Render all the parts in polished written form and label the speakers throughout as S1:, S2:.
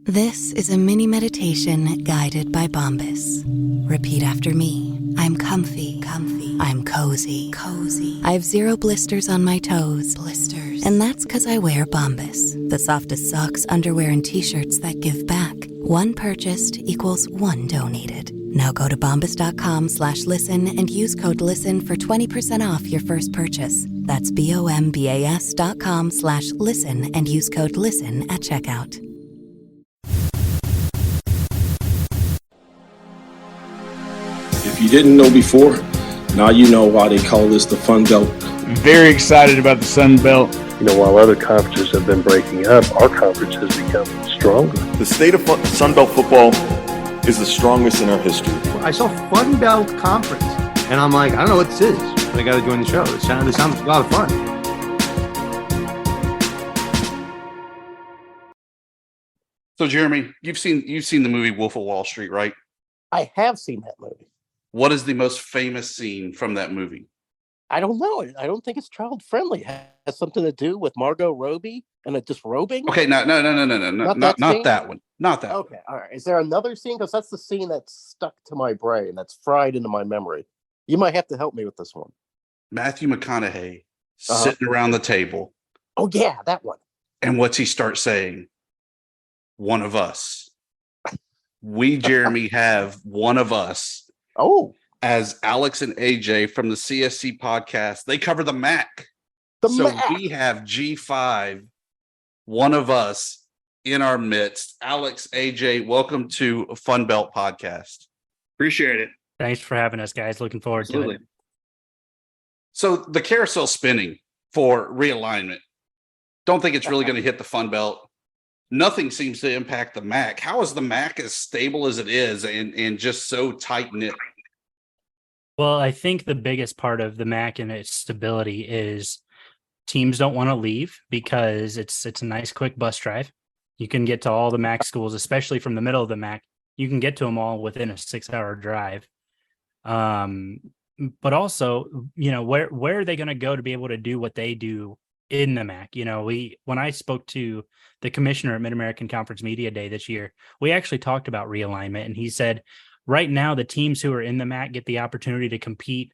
S1: This is a mini meditation guided by Bombas. Repeat after me. I'm comfy. I'm cozy. I have 0 blisters on my toes. And that's because I wear Bombas, the softest socks, underwear, and t-shirts that give back. One purchased equals one donated. Now go to bombas.com/listen and use code LISTEN for 20% off your first purchase. That's bombas.com/listen and use code LISTEN at checkout.
S2: If you didn't know before, now you know why they call this the FunBelt.
S3: Very excited about the SunBelt.
S4: You know, while other conferences have been breaking up, our conference has become stronger.
S5: The state of SunBelt football is the strongest in our history.
S6: I saw FunBelt Conference, and I'm like, I don't know what this is, but I got to join the show. It sounds a lot of fun.
S7: So, Jeremy, you've seen the movie Wolf of Wall Street, right?
S8: I have seen that movie.
S7: What is the most famous scene from that movie?
S8: I don't know. I don't think it's child friendly. It has something to do with Margot Robbie and a disrobing.
S7: Okay, no, not that one. Not that.
S8: Okay, all right. Is there another scene? Because that's the scene that's stuck to my brain. That's fried into my memory. You might have to help me with this one.
S7: Matthew McConaughey sitting around the table.
S8: Oh yeah, that one.
S7: And what's he start saying? One of us. We, Jeremy, have one of us.
S8: Oh.
S7: As Alex and AJ from the CSCPodcast, they cover the MAC. We have G5, one of us in our midst. Alex, AJ, welcome to FunBelt Podcast.
S3: Appreciate it.
S9: Thanks for having us, guys. Looking forward to it.
S7: So the carousel spinning for realignment. Don't think it's really going to hit the FunBelt. Nothing seems to impact the MAC. How is the MAC as stable as it is and just so tight-knit?
S9: Well, I think the biggest part of the MAC and its stability is teams don't want to leave because it's a nice quick bus drive. You can get to all the MAC schools, especially from the middle of the MAC. You can get to them all within a 6-hour drive. But also, you know, where are they going to go to be able to do what they do in the MAC? You know, when I spoke to the commissioner at Mid-American Conference Media Day this year, we actually talked about realignment, and he said, right now, the teams who are in the MAC get the opportunity to compete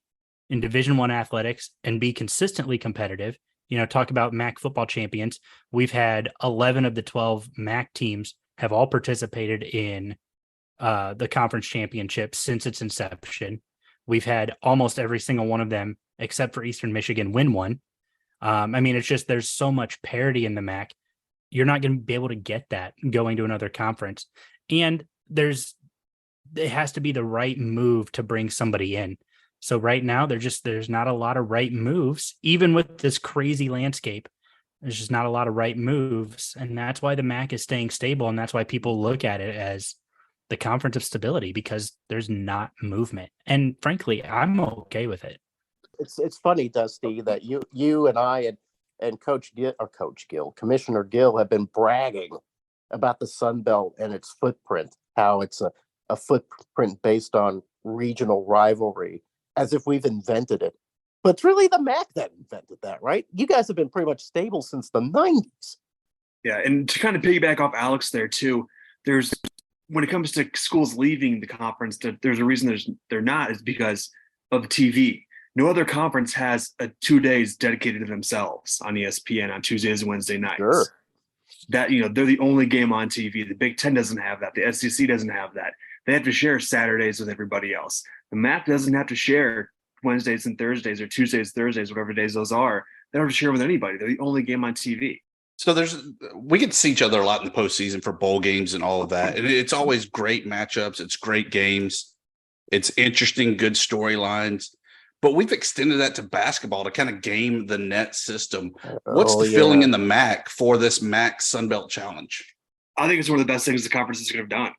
S9: in Division I athletics and be consistently competitive. You know, talk about MAC football champions. We've had 11 of the 12 MAC teams have all participated in the conference championship since its inception. We've had almost every single one of them, except for Eastern Michigan, win one. I mean, it's just there's so much parity in the MAC. You're not going to be able to get that going to another conference. And it has to be the right move to bring somebody in. So right now, there's not a lot of right moves, even with this crazy landscape. There's just not a lot of right moves. And that's why the MAC is staying stable. And that's why people look at it as the conference of stability, because there's not movement. And frankly, I'm okay with it.
S8: It's funny, Dusty, that you and I and Commissioner Gill have been bragging about the SunBelt and its footprint, how it's a footprint based on regional rivalry, as if we've invented it. But it's really the MAC that invented that, right? You guys have been pretty much stable since the 90s.
S3: Yeah, and to kind of piggyback off Alex there too, when it comes to schools leaving the conference, there's a reason they're not, is because of TV. No other conference has 2 days dedicated to themselves on ESPN on Tuesdays and Wednesday nights.
S8: Sure.
S3: That, you know, they're the only game on TV. The Big Ten doesn't have that. The SEC doesn't have that. They have to share Saturdays with everybody else. The MAC doesn't have to share Wednesdays and Thursdays or Tuesdays, Thursdays, whatever days those are. They don't have to share with anybody. They're the only game on TV.
S7: So we get to see each other a lot in the postseason for bowl games and all of that. And it's always great matchups. It's great games. It's interesting, good storylines. But we've extended that to basketball to kind of game the net system. What's the feeling in the MAC for this MAC SunBelt Challenge?
S3: I think it's one of the best things the conference could have done.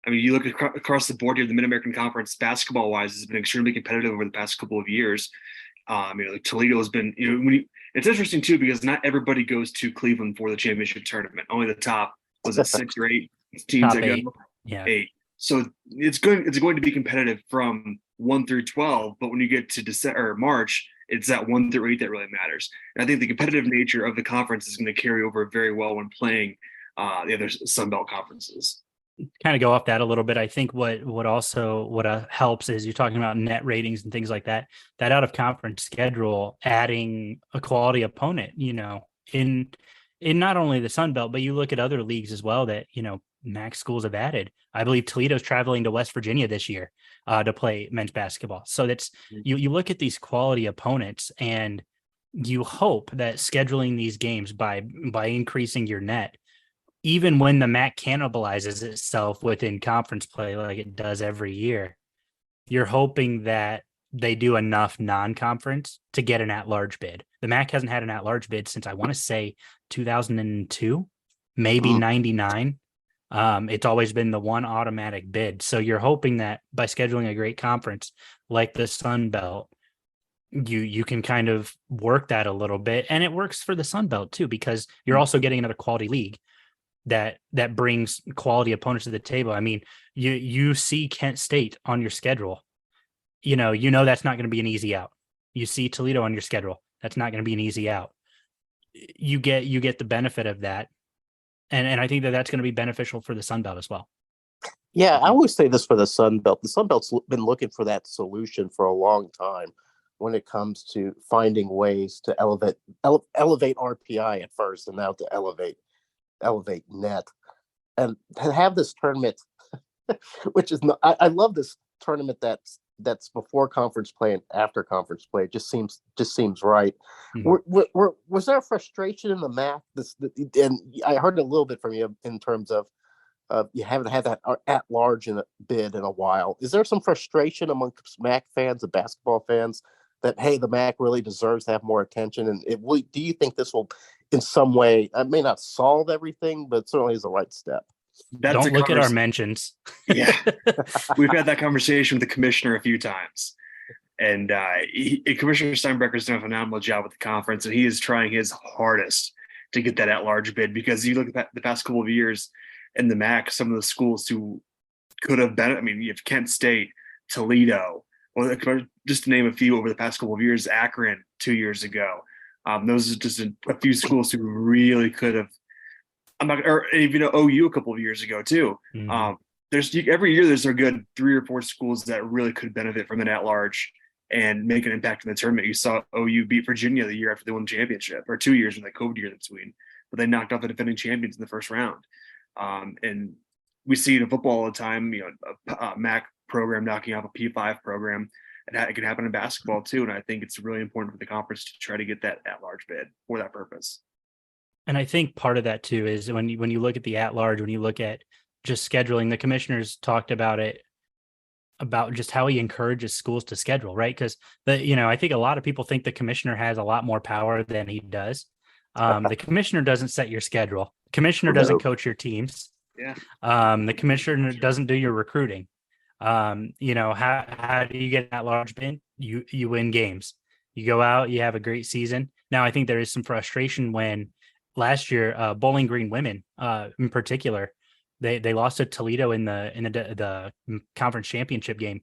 S3: I mean, you look across the board here, the Mid-American Conference, basketball-wise, has been extremely competitive over the past couple of years. Like Toledo has been, it's interesting too, because not everybody goes to Cleveland for the championship tournament. Only the top, was it 6 or 8 teams that go?
S9: Yeah.
S3: 8. So it's going to be competitive from 1 through 12, but when you get to December or March, it's that 1 through 8 that really matters. And I think the competitive nature of the conference is going to carry over very well when playing the other SunBelt conferences.
S9: Kind of go off that a little bit. I think what helps is you're talking about net ratings and things like that. That out of conference schedule, adding a quality opponent, in not only the Sun Belt, but you look at other leagues as well that MAC schools have added. I believe Toledo's traveling to West Virginia this year to play men's basketball. So that's you look at these quality opponents, and you hope that scheduling these games by increasing your net, even when the MAC cannibalizes itself within conference play like it does every year, you're hoping that they do enough non-conference to get an at-large bid. The MAC hasn't had an at-large bid since I want to say 2002, maybe 99. It's always been the one automatic bid. So you're hoping that by scheduling a great conference like the Sun Belt, you can kind of work that a little bit. And it works for the Sun Belt too, because you're also getting another quality league that brings quality opponents to the table. I mean, you see Kent State on your schedule. That's not going to be an easy out. You see Toledo on your schedule. That's not going to be an easy out. You get the benefit of that. And I think that's going to be beneficial for the Sun Belt as well.
S8: Yeah, I always say this for the Sun Belt. The Sun Belt's been looking for that solution for a long time when it comes to finding ways to elevate RPI at first, and now to elevate net, and to have this tournament, which is not, I love this tournament that's before conference play and after conference play. It just seems right. Mm-hmm. Was there a frustration in the MAC? And I heard a little bit from you in terms of you haven't had that at large in a bid in a while. Is there some frustration among MAC fans and basketball fans that, hey, the MAC really deserves to have more attention? And do you think this will, in some way, it may not solve everything, but certainly is the right step?
S9: Don't look at our mentions.
S3: Yeah, we've had that conversation with the commissioner a few times, and Commissioner Steinbrecker's done a phenomenal job with the conference, and he is trying his hardest to get that at-large bid, because you look at the past couple of years in the MAC, some of the schools who could have been, I mean, you have Kent State, Toledo, or just to name a few over the past couple of years, Akron 2 years ago. Those are just a few schools who really could have. Or even OU a couple of years ago too. Mm-hmm. Every year there's a good 3 or 4 schools that really could benefit from an at-large and make an impact in the tournament. You saw OU beat Virginia the year after they won the championship, or 2 years with the COVID year in between, but they knocked off the defending champions in the first round. And we see it in football all the time. A MAC program knocking off a P5 program, and it can happen in basketball too. And I think it's really important for the conference to try to get that at-large bid for that purpose.
S9: And I think part of that too is when you look at the at-large, when you look at just scheduling, the commissioners talked about it, about just how he encourages schools to schedule, right? Because I think a lot of people think the commissioner has a lot more power than he does. The commissioner doesn't set your schedule. Commissioner doesn't coach your teams.
S3: Yeah.
S9: The commissioner doesn't do your recruiting. How do you get that large bid? You win games. You go out, you have a great season. Now, I think there is some frustration when last year, Bowling Green women, in particular, they lost to Toledo in the conference championship game.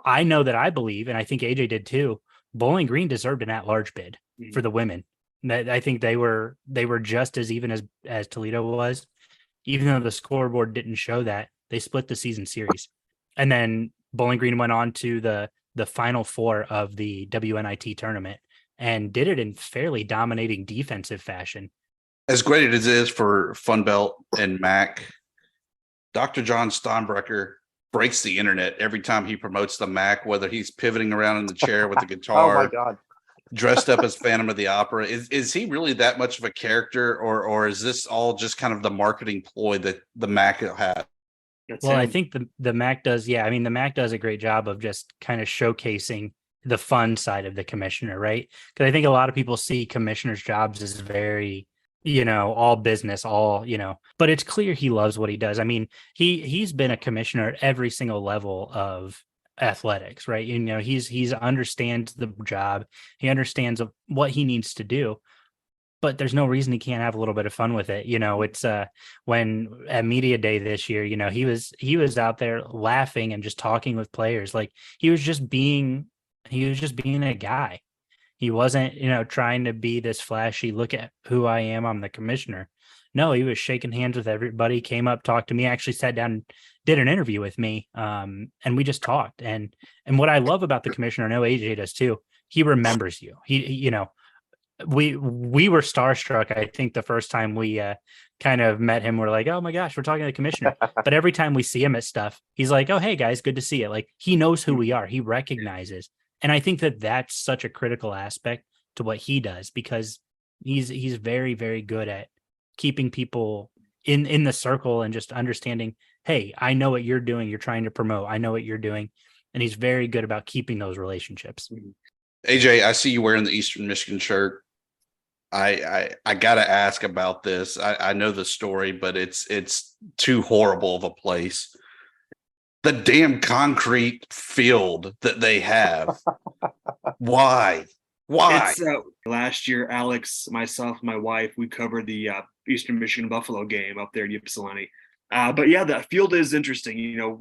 S9: I know that I believe, and I think AJ did too, Bowling Green deserved an at-large bid for the women. I think they were just as even as Toledo was, even though the scoreboard didn't show that. They split the season series, and then Bowling Green went on to the Final Four of the WNIT tournament and did it in fairly dominating defensive fashion.
S7: As great as it is for FunBelt and MAC, Dr. John Steinbrecker breaks the internet every time he promotes the MAC, whether he's pivoting around in the chair with the guitar,
S8: oh my God,
S7: dressed up as Phantom of the Opera. Is he really that much of a character, or is this all just kind of the marketing ploy that the MAC had?
S9: I think the MAC does. Yeah. I mean, the MAC does a great job of just kind of showcasing the fun side of the commissioner, right? Because I think a lot of people see commissioners' jobs as very, all business, but it's clear he loves what he does. I mean, he's been a commissioner at every single level of athletics, right? He's understands the job. He understands what he needs to do, but there's no reason he can't have a little bit of fun with it. It's when at media day this year, he was out there laughing and just talking with players. Like he was just being a guy. He wasn't, trying to be this flashy, look at who I am, I'm the commissioner. No, he was shaking hands with everybody, came up, talked to me, actually sat down, did an interview with me. And we just talked. And what I love about the commissioner, I know AJ does too, he remembers you. He we were starstruck. I think the first time we kind of met him, we're like, oh my gosh, we're talking to the commissioner. But every time we see him at stuff, he's like, oh, hey guys, good to see you. Like, he knows who we are. He recognizes. And I think that that's such a critical aspect to what he does, because he's very, very good at keeping people in the circle and just understanding, hey, I know what you're doing. You're trying to promote. I know what you're doing. And he's very good about keeping those relationships.
S7: AJ, I see you wearing the Eastern Michigan shirt. I gotta ask about this. I know the story, but it's too horrible of a place. The damn concrete field that they have. Why?
S3: It's, last year, Alex, myself, my wife, we covered the Eastern Michigan Buffalo game up there in Ypsilanti. But yeah, the field is interesting. You know,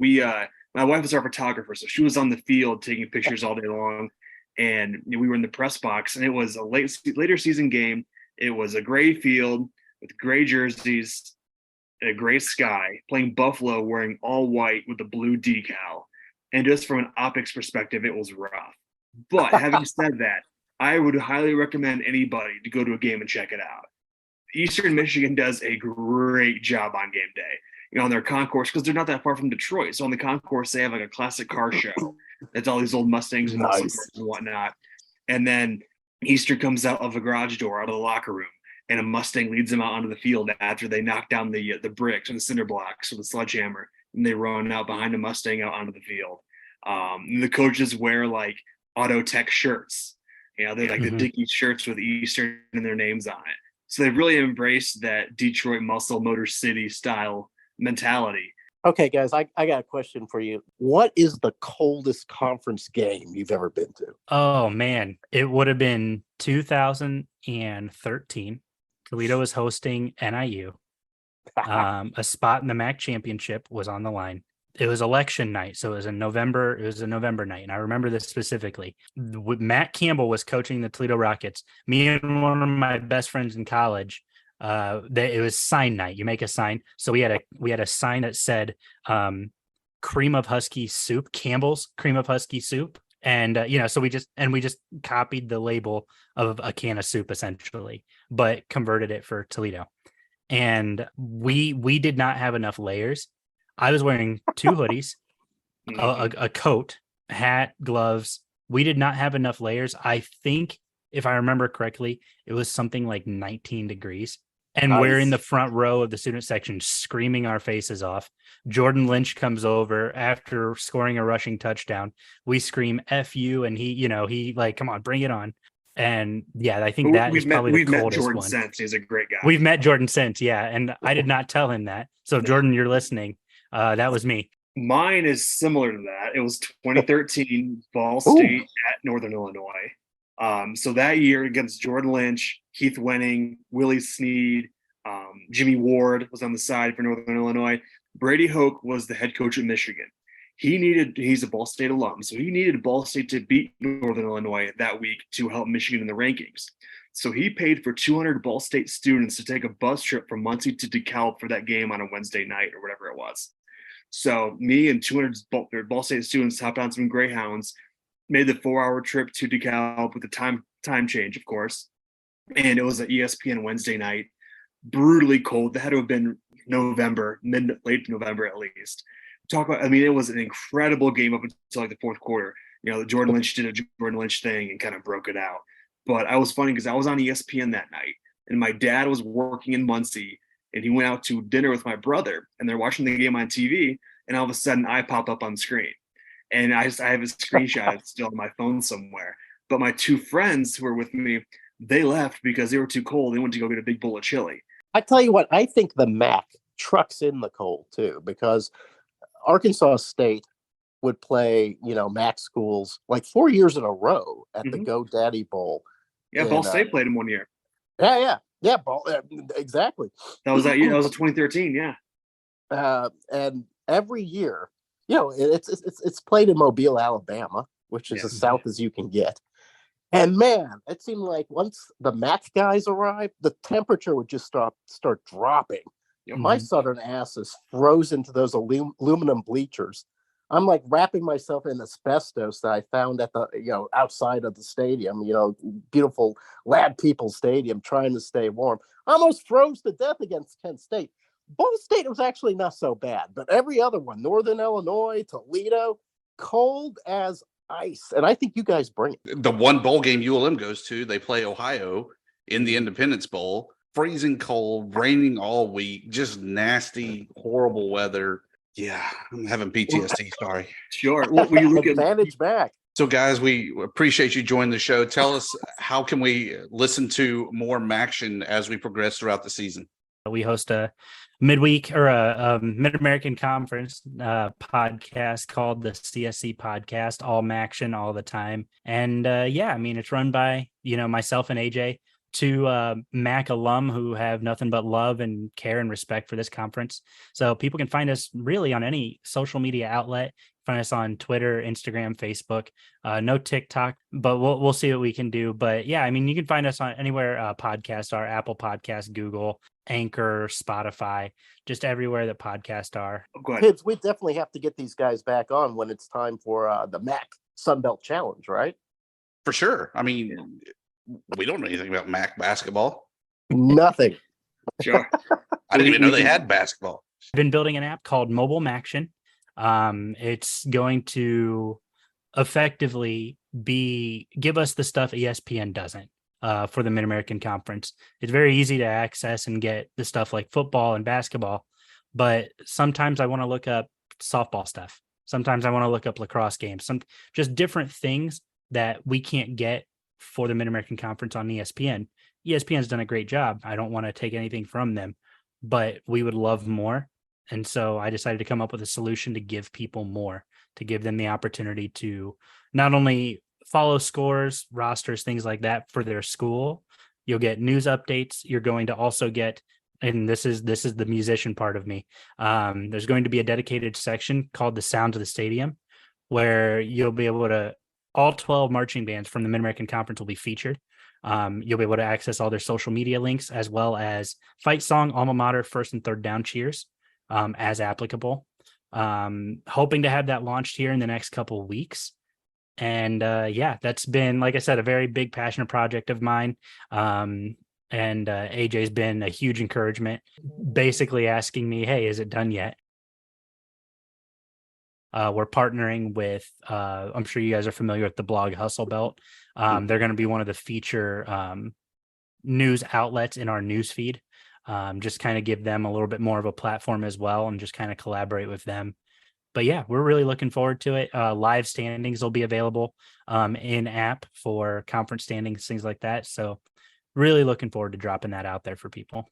S3: my wife is our photographer, so she was on the field taking pictures all day long. And we were in the press box, and it was a later season game. It was a gray field with gray jerseys and a gray sky, playing Buffalo wearing all white with a blue decal. And just from an optics perspective, it was rough. But having said that, I would highly recommend anybody to go to a game and check it out. Eastern Michigan does a great job on game day, you know, on their concourse, because they're not that far from Detroit. So on the concourse, they have like a classic car show. That's all these old Mustangs and muscle cars and whatnot. And then Eastern comes out of a garage door, out of the locker room, and a Mustang leads them out onto the field after they knock down the bricks and the cinder blocks with a sledgehammer, and they run out behind a Mustang out onto the field. The coaches wear like auto tech shirts. You know, they like the Dickies shirts with Eastern and their names on it. So they've really embraced that Detroit muscle Motor City style mentality.
S8: Okay, guys, I got a question for you. What is the coldest conference game you've ever been to?
S9: Oh, man. It would have been 2013. Toledo was hosting NIU. A spot in the MAC championship was on the line. It was election night, so it was a November night, and I remember this specifically. Matt Campbell was coaching the Toledo Rockets. Me and one of my best friends in college, it was sign night. You make a sign. So we had a sign that said cream of husky soup, Campbell's cream of husky soup. And so we just copied the label of a can of soup essentially, but converted it for Toledo. And we did not have enough layers. I was wearing 2 hoodies, a coat, hat, gloves. We did not have enough layers. I think, if I remember correctly, it was something like 19 degrees. And we're in the front row of the student section screaming our faces off. Jordan Lynch comes over after scoring a rushing touchdown. We scream F you, and he like, come on, bring it on. And yeah, I think that is probably the coldest one.
S3: We've met Jordan since. He's a great guy.
S9: We've met Jordan since, yeah. And I did not tell him that. So if Jordan, you're listening, that was me.
S3: Mine is similar to that. It was 2013 Ball State at Northern Illinois. So that year against Jordan Lynch, Keith Wenning, Willie Snead, Jimmy Ward was on the side for Northern Illinois. Brady Hoke was the head coach at Michigan. He's a Ball State alum, so he needed Ball State to beat Northern Illinois that week to help Michigan in the rankings. So he paid for 200 Ball State students to take a bus trip from Muncie to DeKalb for that game on a Wednesday night or whatever it was. So me and 200 Ball State students hopped on some Greyhounds, made the 4-hour trip to DeKalb with the time change, of course. And it was an ESPN Wednesday night, brutally cold. That had to have been late November at least. It was an incredible game up until like the fourth quarter. You know, Jordan Lynch did a Jordan Lynch thing and kind of broke it out. But I was funny because I was on ESPN that night, and my dad was working in Muncie, and he went out to dinner with my brother, and they're watching the game on TV, and all of a sudden I pop up on the screen. And I have a screenshot. It's still on my phone somewhere. But my 2 friends who were with me, they left because they were too cold. They went to go get a big bowl of chili.
S8: I tell you what, I think the MAC trucks in the cold too, because Arkansas State would play, MAC schools like 4 years in a row at the GoDaddy Bowl.
S3: Yeah, Ball State played him one year.
S8: Yeah, exactly.
S3: That was that year. That was a 2013. Yeah.
S8: And every year, it's played in Mobile, Alabama, which is as south as you can get. And man, it seemed like once the MAC guys arrived, the temperature would just start dropping. My southern ass is frozen to those aluminum bleachers. I'm like wrapping myself in asbestos that I found at the, outside of the stadium, beautiful Lad People Stadium, trying to stay warm. I almost froze to death against Kent State. Ball State was actually not so bad, but every other one, Northern Illinois, Toledo, cold as ice. And I think you guys bring it.
S7: The one bowl game ULM goes to, they play Ohio in the Independence Bowl. Freezing cold, raining all week, just nasty, horrible weather. Yeah, I'm having PTSD. Sorry.
S3: Sure. Well, when you look at
S8: Advantage back.
S7: So, guys, we appreciate you joining the show. Tell us, how can we listen to more MACtion as we progress throughout the season?
S9: We host a midweek or a Mid-American Conference podcast called the CSCPodcast, all MACtion all the time. And it's run by, myself and AJ, two MAC alum who have nothing but love and care and respect for this conference. So people can find us really on any social media outlet. Find us on Twitter, Instagram, Facebook, no TikTok, but we'll see what we can do. But yeah, you can find us on anywhere podcasts are, Apple Podcasts, Google, Anchor, Spotify, just everywhere that podcasts are.
S8: Kids, we definitely have to get these guys back on when it's time for the MAC SunBelt Challenge, right?
S7: For sure. We don't know anything about MAC basketball.
S8: Nothing.
S3: Sure.
S7: I didn't even know they had basketball.
S9: I've been building an app called Mobile MACtion. It's going to effectively give us the stuff ESPN doesn't for the Mid-American Conference. It's very easy to access and get the stuff like football and basketball, but sometimes I want to look up softball stuff. Sometimes I want to look up lacrosse games, just different things that we can't get for the Mid-American Conference on ESPN. ESPN's done a great job. I don't want to take anything from them, but we would love more. And so I decided to come up with a solution to give people more, to give them the opportunity to not only follow scores, rosters, things like that for their school. You'll get news updates. You're going to also get, and this is the musician part of me. There's going to be a dedicated section called the Sounds of the Stadium, where you'll be able to, all 12 marching bands from the Mid-American Conference will be featured. You'll be able to access all their social media links, as well as fight song, alma mater, first and third down cheers, as applicable. Hoping to have that launched here in the next couple of weeks. And that's been, like I said, a very big passionate project of mine. And AJ's been a huge encouragement, basically asking me, hey, is it done yet? We're partnering with, I'm sure you guys are familiar with the blog SunBelt. They're going to be one of the feature news outlets in our news feed. Just kind of give them a little bit more of a platform as well, and just kind of collaborate with them. But yeah, we're really looking forward to it. Live standings will be available in app for conference standings, things like that. So really looking forward to dropping that out there for people.